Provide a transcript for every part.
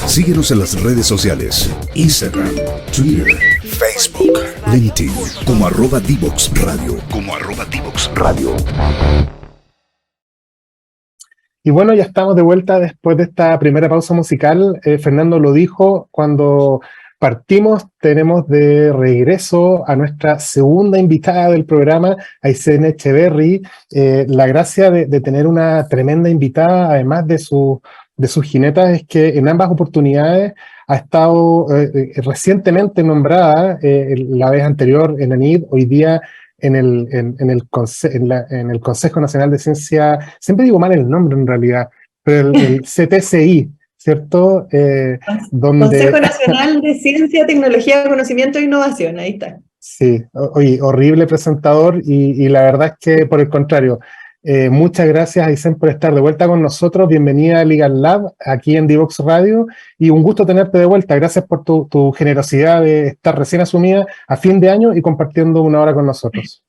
Síguenos en las redes sociales, Instagram, Twitter, Facebook, LinkedIn, como @Divoxradio, Y bueno, ya estamos de vuelta después de esta primera pausa musical. Fernando lo dijo, cuando partimos tenemos de regreso a nuestra segunda invitada del programa, Aysén Echeverry. La gracia de tener una tremenda invitada, además de sus jinetas, es que en ambas oportunidades ha estado recientemente nombrada, la vez anterior en ANID, hoy día en el Consejo Nacional de Ciencia, siempre digo mal el nombre en realidad, pero el CTCI, ¿cierto? Consejo Nacional de Ciencia, Tecnología, Conocimiento e Innovación, ahí está. Sí, oye, horrible presentador y la verdad es que por el contrario, muchas gracias Aysén por estar de vuelta con nosotros, bienvenida a Legal Lab aquí en Divox Radio y un gusto tenerte de vuelta, gracias por tu generosidad de estar recién asumida a fin de año y compartiendo una hora con nosotros.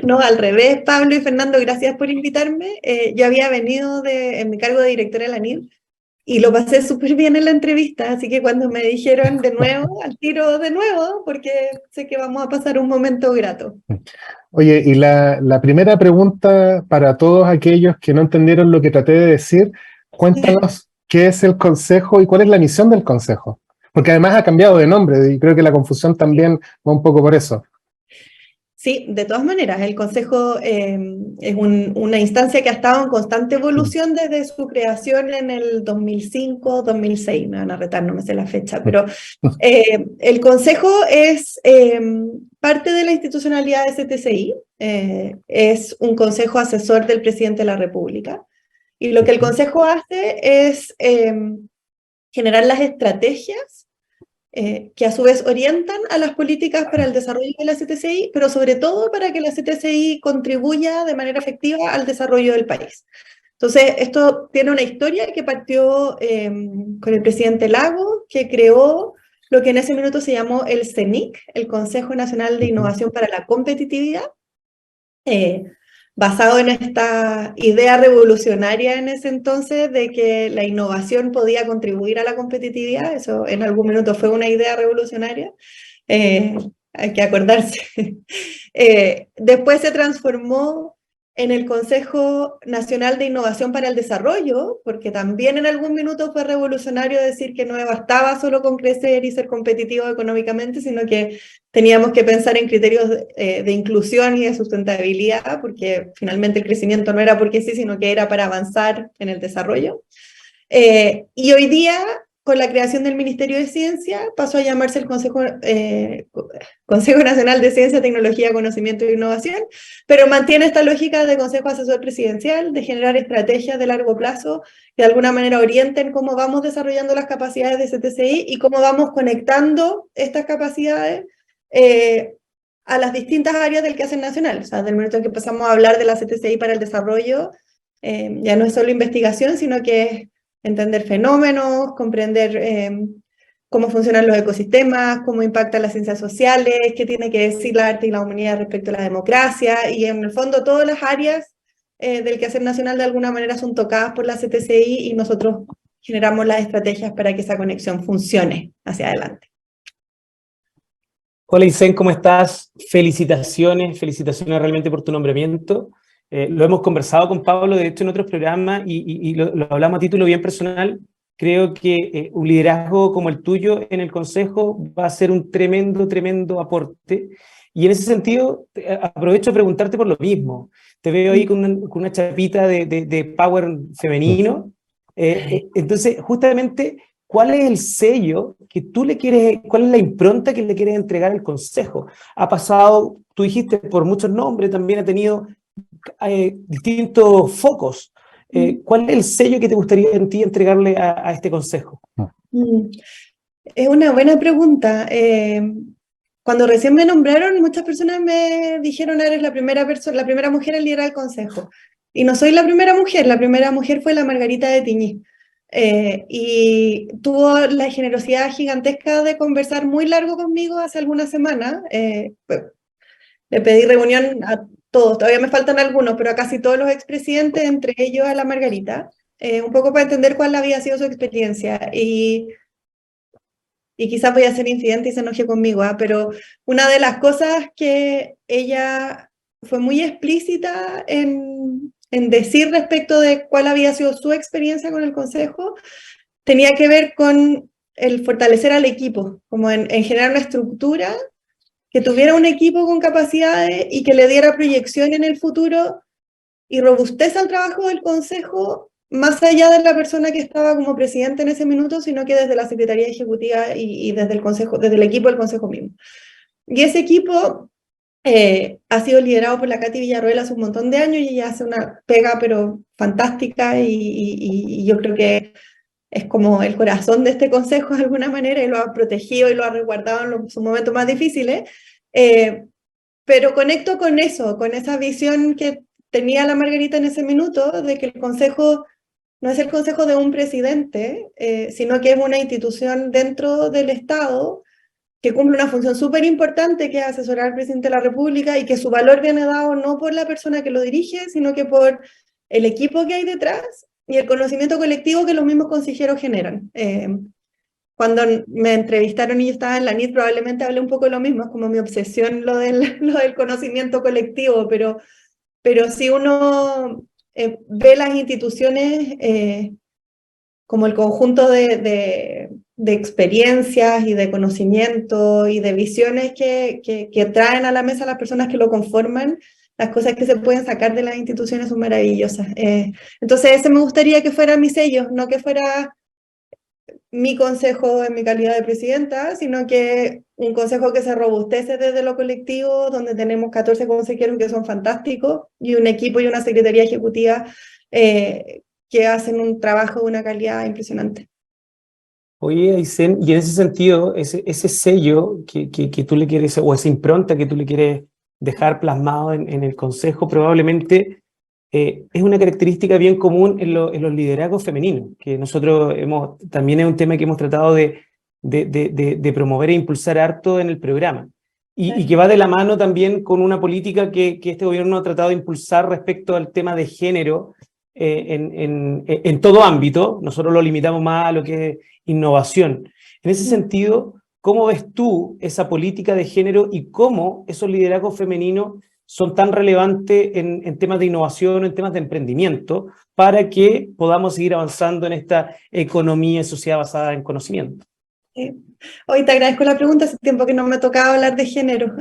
No, al revés, Pablo y Fernando, gracias por invitarme. Yo había venido en mi cargo de directora de la NID y lo pasé súper bien en la entrevista, así que cuando me dijeron de nuevo, al tiro de nuevo, porque sé que vamos a pasar un momento grato. Oye, y la primera pregunta para todos aquellos que no entendieron lo que traté de decir, cuéntanos qué es el Consejo y cuál es la misión del Consejo. Porque además ha cambiado de nombre y creo que la confusión también va un poco por eso. Sí, de todas maneras, el Consejo es una instancia que ha estado en constante evolución desde su creación en el 2005-2006, me van a retar, no me sé la fecha, pero el Consejo es parte de la institucionalidad de CTCI, es un consejo asesor del presidente de la República, y lo que el Consejo hace es generar las estrategias que a su vez orientan a las políticas para el desarrollo de la CTCI, pero sobre todo para que la CTCI contribuya de manera efectiva al desarrollo del país. Entonces, esto tiene una historia que partió con el presidente Lago, que creó lo que en ese minuto se llamó el CENIC, el Consejo Nacional de Innovación para la Competitividad, basado en esta idea revolucionaria en ese entonces de que la innovación podía contribuir a la competitividad. Eso en algún minuto fue una idea revolucionaria, hay que acordarse. Después se transformó en el Consejo Nacional de Innovación para el Desarrollo, porque también en algún minuto fue revolucionario decir que no bastaba solo con crecer y ser competitivo económicamente, sino que teníamos que pensar en criterios de inclusión y de sustentabilidad, porque finalmente el crecimiento no era porque sí, sino que era para avanzar en el desarrollo. Y hoy día, con la creación del Ministerio de Ciencia, pasó a llamarse el Consejo Nacional de Ciencia, Tecnología, Conocimiento e Innovación, pero mantiene esta lógica de Consejo Asesor Presidencial, de generar estrategias de largo plazo que de alguna manera orienten cómo vamos desarrollando las capacidades de CTCI y cómo vamos conectando estas capacidades a las distintas áreas del quehacer nacional. O sea, del momento en que empezamos a hablar de la CTCI para el desarrollo, ya no es solo investigación, sino que es entender fenómenos, comprender cómo funcionan los ecosistemas, cómo impactan las ciencias sociales, qué tiene que decir la arte y la humanidad respecto a la democracia, y en el fondo todas las áreas del quehacer nacional de alguna manera son tocadas por la CTCI y nosotros generamos las estrategias para que esa conexión funcione hacia adelante. Hola Aysén, ¿cómo estás? Felicitaciones realmente por tu nombramiento. Lo hemos conversado con Pablo, de hecho, en otros programas y lo hablamos a título bien personal. Creo que un liderazgo como el tuyo en el Consejo va a ser un tremendo aporte. Y en ese sentido, aprovecho a preguntarte por lo mismo. Te veo ahí con una chapita de power femenino. Entonces, justamente, ¿cuál es el sello que tú le quieres, cuál es la impronta que le quieres entregar al Consejo? Ha pasado, tú dijiste, por muchos nombres, también ha tenido distintos focos. ¿Cuál es el sello que te gustaría en ti entregarle a este consejo? Es una buena pregunta. Cuando recién me nombraron, muchas personas me dijeron, eres la primera mujer en liderar el consejo. Y no soy la primera mujer fue la Margarita de Tiñí. Y tuvo la generosidad gigantesca de conversar muy largo conmigo hace algunas semanas. Le pedí reunión a todos, todavía me faltan algunos, pero a casi todos los expresidentes, entre ellos a la Margarita. un poco para entender cuál había sido su experiencia. Y quizás voy a ser incidente y se enoje conmigo, pero una de las cosas que ella fue muy explícita en decir respecto de cuál había sido su experiencia con el consejo, tenía que ver con el fortalecer al equipo, como en generar una estructura que tuviera un equipo con capacidades y que le diera proyección en el futuro y robustez al trabajo del consejo, más allá de la persona que estaba como presidente en ese minuto, sino que desde la Secretaría Ejecutiva y desde el consejo, desde el equipo del consejo mismo. Y ese equipo ha sido liderado por la Katy Villarroel hace un montón de años y ella hace una pega pero fantástica y yo creo que es como el corazón de este consejo de alguna manera y lo ha protegido y lo ha resguardado en sus momentos más difíciles. Pero conecto con eso, con esa visión que tenía la Margarita en ese minuto de que el consejo no es el consejo de un presidente, sino que es una institución dentro del Estado que cumple una función súper importante, que es asesorar al presidente de la República y que su valor viene dado no por la persona que lo dirige, sino que por el equipo que hay detrás y el conocimiento colectivo que los mismos consejeros generan. Cuando me entrevistaron y yo estaba en la NIT, probablemente hablé un poco de lo mismo, es como mi obsesión lo del conocimiento colectivo, pero si uno ve las instituciones como el conjunto de experiencias y de conocimiento y de visiones que traen a la mesa las personas que lo conforman, las cosas que se pueden sacar de las instituciones son maravillosas. Entonces ese me gustaría que fuera mi sello, no que fuera mi consejo en mi calidad de presidenta, sino que un consejo que se robustece desde lo colectivo, donde tenemos 14 consejeros que son fantásticos y un equipo y una secretaría ejecutiva que hacen un trabajo de una calidad impresionante. Oye, Aysén, y en ese sentido, ese sello que tú le quieres, o esa impronta que tú le quieres dejar plasmado en el consejo, probablemente es una característica bien común en los liderazgos femeninos, que nosotros también es un tema que hemos tratado de promover e impulsar harto en el programa, y que va de la mano también con una política que este gobierno ha tratado de impulsar respecto al tema de género en todo ámbito. Nosotros lo limitamos más a lo que es innovación. En ese sentido, ¿cómo ves tú esa política de género y cómo esos liderazgos femeninos son tan relevantes en temas de innovación, en temas de emprendimiento, para que podamos seguir avanzando en esta economía social basada en conocimiento? Hoy te agradezco la pregunta, hace tiempo que no me tocaba hablar de género.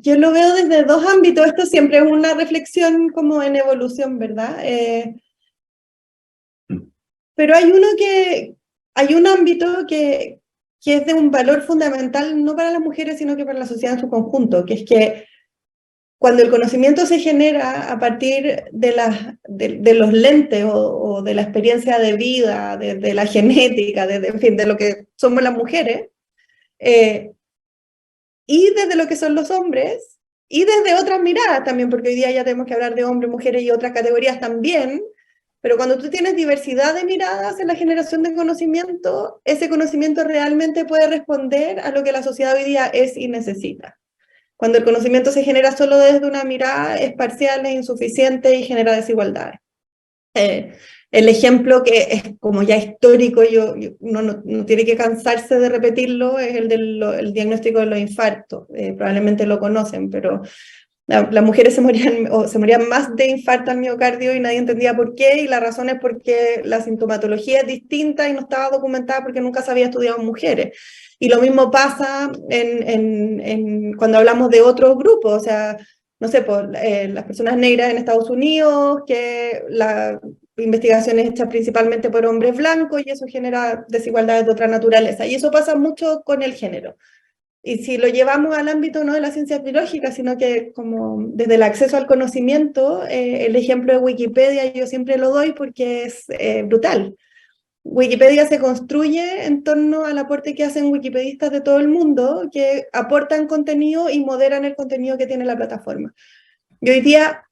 Yo lo veo desde dos ámbitos, esto siempre es una reflexión como en evolución, ¿verdad? Pero hay un ámbito que es de un valor fundamental no para las mujeres, sino que para la sociedad en su conjunto, que es que cuando el conocimiento se genera a partir de los lentes o de la experiencia de vida, de la genética, en fin, de lo que somos las mujeres, y desde lo que son los hombres, y desde otras miradas también, porque hoy día ya tenemos que hablar de hombres, mujeres y otras categorías también, pero cuando tú tienes diversidad de miradas en la generación de conocimiento, ese conocimiento realmente puede responder a lo que la sociedad hoy día es y necesita. Cuando el conocimiento se genera solo desde una mirada, es parcial, es insuficiente y genera desigualdades. El ejemplo que es como ya histórico, uno no tiene que cansarse de repetirlo, es el diagnóstico de los infartos. Probablemente lo conocen, pero las mujeres se morían más de infarto al miocardio y nadie entendía por qué, y la razón es porque la sintomatología es distinta y no estaba documentada porque nunca se había estudiado en mujeres. Y lo mismo pasa cuando hablamos de otros grupos, o sea, no sé, las personas negras en Estados Unidos, que la investigación es hecha principalmente por hombres blancos y eso genera desigualdades de otra naturaleza. Y eso pasa mucho con el género. Y si lo llevamos al ámbito no de las ciencias biológicas, sino que como desde el acceso al conocimiento, el ejemplo de Wikipedia yo siempre lo doy porque es brutal. Wikipedia se construye en torno al aporte que hacen wikipedistas de todo el mundo, que aportan contenido y moderan el contenido que tiene la plataforma. Y hoy día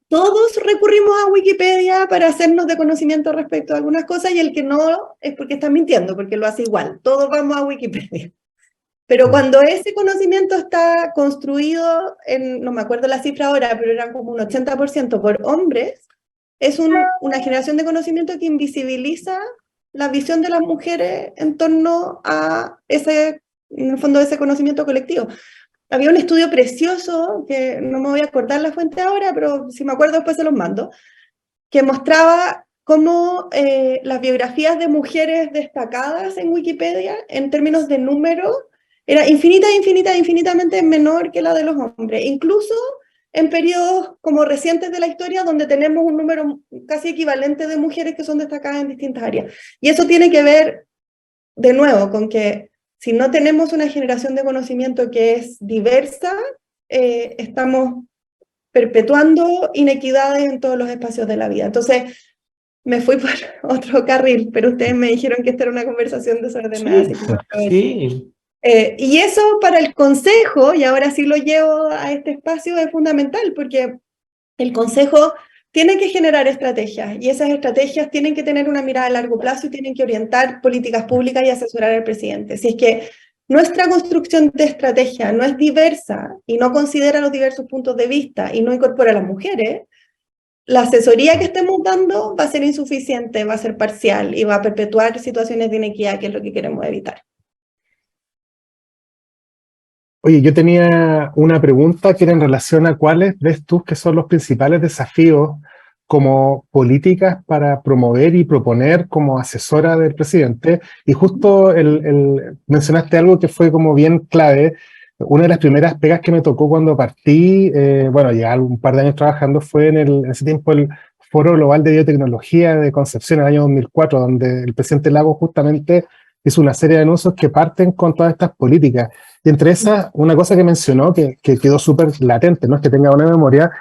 todos recurrimos a Wikipedia para hacernos de conocimiento respecto a algunas cosas, y el que no es porque está mintiendo, porque lo hace igual. Todos vamos a Wikipedia. Pero cuando ese conocimiento está construido, no me acuerdo la cifra ahora, pero eran como un 80% por hombres, es una generación de conocimiento que invisibiliza la visión de las mujeres en torno a ese, en el fondo, ese conocimiento colectivo. Había un estudio precioso, que no me voy a acordar la fuente ahora, pero si me acuerdo después se los mando, que mostraba cómo las biografías de mujeres destacadas en Wikipedia, en términos de número, era infinitamente menor que la de los hombres, incluso en periodos como recientes de la historia, donde tenemos un número casi equivalente de mujeres que son destacadas en distintas áreas. Y eso tiene que ver, de nuevo, con que si no tenemos una generación de conocimiento que es diversa, estamos perpetuando inequidades en todos los espacios de la vida. Entonces, me fui por otro carril, pero ustedes me dijeron que esta era una conversación desordenada. Sí, así que sí. y eso para el Consejo, y ahora sí lo llevo a este espacio, es fundamental, porque el Consejo tiene que generar estrategias, y esas estrategias tienen que tener una mirada a largo plazo y tienen que orientar políticas públicas y asesorar al presidente. Si es que nuestra construcción de estrategia no es diversa y no considera los diversos puntos de vista y no incorpora a las mujeres, la asesoría que estemos dando va a ser insuficiente, va a ser parcial y va a perpetuar situaciones de inequidad, que es lo que queremos evitar. Oye, yo tenía una pregunta que era en relación a cuáles ves tú que son los principales desafíos como políticas para promover y proponer como asesora del presidente. Y justo mencionaste algo que fue como bien clave. Una de las primeras pegas que me tocó cuando partí, bueno, ya un par de años trabajando, fue en ese tiempo el Foro Global de Biotecnología de Concepción, en el año 2004, donde el presidente Lagos justamente hizo una serie de anuncios que parten con todas estas políticas. Y entre esas, una cosa que mencionó, que quedó súper latente, no es que tenga una memoria,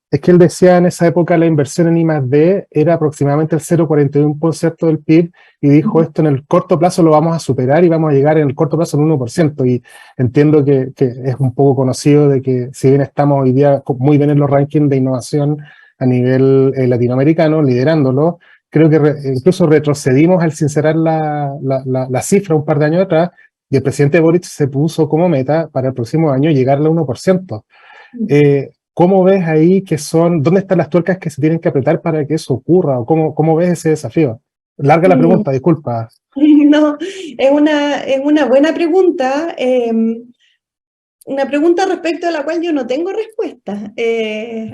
es que él decía en esa época la inversión en I+D era aproximadamente el 0,41% del PIB, y dijo esto en el corto plazo lo vamos a superar y vamos a llegar en el corto plazo al 1%. Y entiendo que es un poco conocido de que si bien estamos hoy día muy bien en los rankings de innovación a nivel latinoamericano, liderándolo, creo que incluso retrocedimos al sincerar la cifra un par de años atrás, y el presidente Boric se puso como meta para el próximo año llegar al 1%. ¿Cómo ves ahí dónde están las tuercas que se tienen que apretar para que eso ocurra? ¿O cómo ves ese desafío? Larga la pregunta, disculpa. No, es una buena pregunta, una pregunta respecto a la cual yo no tengo respuesta,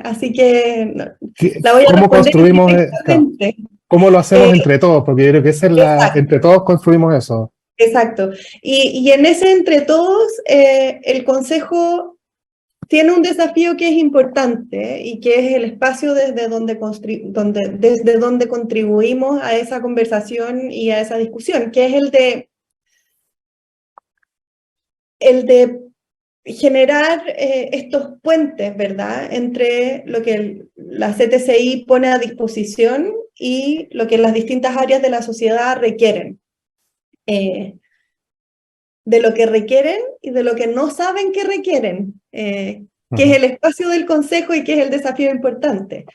así que la voy a ¿Cómo responder construimos, directamente. cómo lo hacemos entre todos? Porque yo creo que entre todos construimos eso. Exacto. Y en ese entre todos, el Consejo tiene un desafío que es importante y que es el espacio desde donde contribuimos a esa conversación y a esa discusión, que es el de generar estos puentes, ¿verdad?, entre lo que la CTCI pone a disposición y lo que las distintas áreas de la sociedad requieren. De lo que requieren y de lo que no saben que requieren, que es el espacio del Consejo y que es el desafío importante.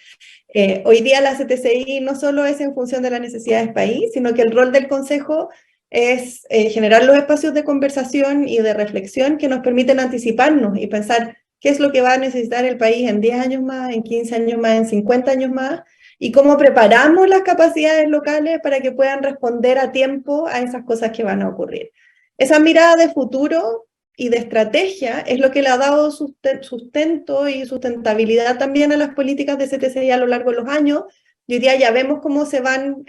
Hoy día la CTCI no solo es en función de las necesidades del país, sino que el rol del Consejo es generar los espacios de conversación y de reflexión que nos permiten anticiparnos y pensar qué es lo que va a necesitar el país en 10 años más, en 15 años más, en 50 años más, y cómo preparamos las capacidades locales para que puedan responder a tiempo a esas cosas que van a ocurrir. Esa mirada de futuro y de estrategia es lo que le ha dado sustento y sustentabilidad también a las políticas de CTCI a lo largo de los años. Y hoy día ya vemos cómo se van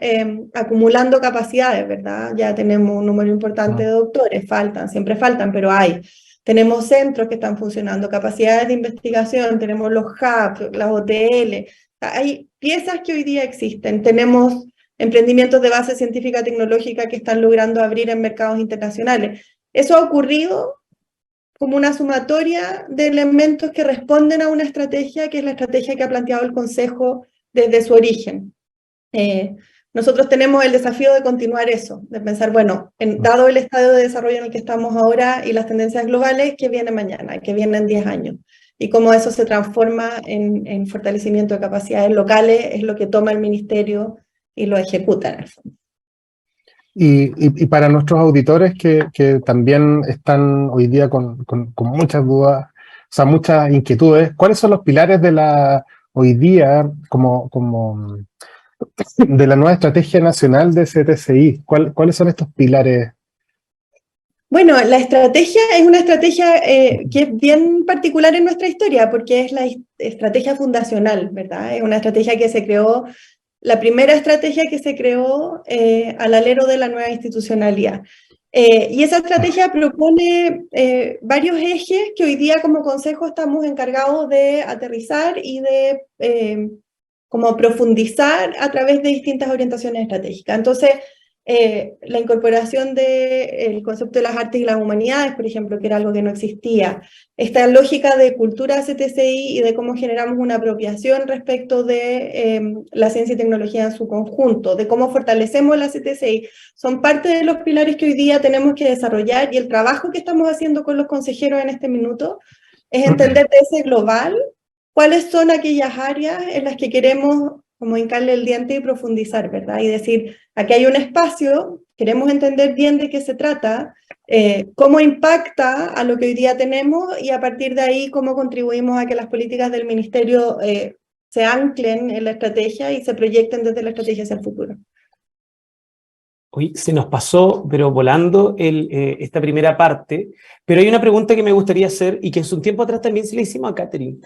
acumulando capacidades, ¿verdad? Ya tenemos un número importante de doctores, siempre faltan, pero hay. Tenemos centros que están funcionando, capacidades de investigación, tenemos los hubs, las OTL, hay piezas que hoy día existen, tenemos emprendimientos de base científica tecnológica que están logrando abrir en mercados internacionales. Eso ha ocurrido como una sumatoria de elementos que responden a una estrategia, que es la estrategia que ha planteado el Consejo desde su origen. Nosotros tenemos el desafío de continuar eso, de pensar, bueno, dado el estado de desarrollo en el que estamos ahora y las tendencias globales, ¿qué viene mañana? ¿Qué viene en 10 años? Y cómo eso se transforma en fortalecimiento de capacidades locales, es lo que toma el Ministerio y lo ejecuta en el fondo. Y para nuestros auditores que también están hoy día con muchas dudas, o sea, muchas inquietudes, ¿cuáles son los pilares de la hoy día como de la nueva estrategia nacional de CTCI? ¿Cuáles son estos pilares? Bueno, la estrategia es una estrategia que es bien particular en nuestra historia, porque es la estrategia fundacional, ¿verdad? Es una estrategia que se creó, la primera estrategia que se creó al alero de la nueva institucionalidad. Y esa estrategia propone varios ejes que hoy día como consejo estamos encargados de aterrizar y de como profundizar a través de distintas orientaciones estratégicas. Entonces, la incorporación del concepto de las artes y las humanidades, por ejemplo, que era algo que no existía, esta lógica de cultura CTCI y de cómo generamos una apropiación respecto de la ciencia y tecnología en su conjunto, de cómo fortalecemos la CTCI, son parte de los pilares que hoy día tenemos que desarrollar, y el trabajo que estamos haciendo con los consejeros en este minuto es entender de ese global cuáles son aquellas áreas en las que queremos como hincarle el diente y profundizar, ¿verdad? Y decir, aquí hay un espacio, queremos entender bien de qué se trata, cómo impacta a lo que hoy día tenemos, y a partir de ahí cómo contribuimos a que las políticas del ministerio se anclen en la estrategia y se proyecten desde la estrategia hacia el futuro. Hoy se nos pasó, pero volando, esta primera parte, pero hay una pregunta que me gustaría hacer y que hace un tiempo atrás también se le hicimos a Catherine.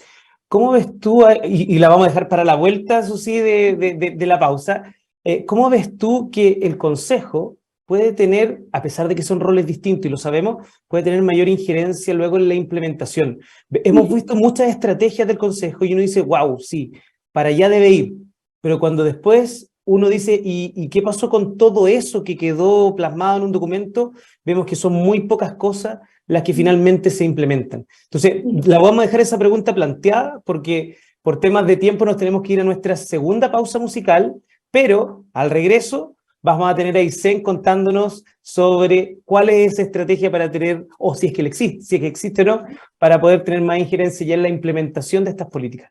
¿Cómo ves tú, y la vamos a dejar para la vuelta, eso sí, de la pausa, cómo ves tú que el Consejo puede tener, a pesar de que son roles distintos y lo sabemos, puede tener mayor injerencia luego en la implementación? Hemos visto muchas estrategias del Consejo y uno dice, wow, sí, para allá debe ir, pero cuando después uno dice, ¿y qué pasó con todo eso que quedó plasmado en un documento? Vemos que son muy pocas cosas las que finalmente se implementan. Entonces, la vamos a dejar esa pregunta planteada porque por temas de tiempo nos tenemos que ir a nuestra segunda pausa musical, pero al regreso vamos a tener a Aysén contándonos sobre cuál es esa estrategia para tener, o si es que existe, si es que existe o no, para poder tener más injerencia ya en la implementación de estas políticas.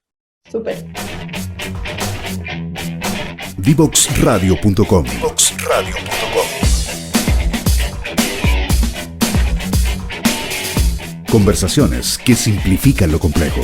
Súper. Divoxradio.com. Conversaciones que simplifican lo complejo.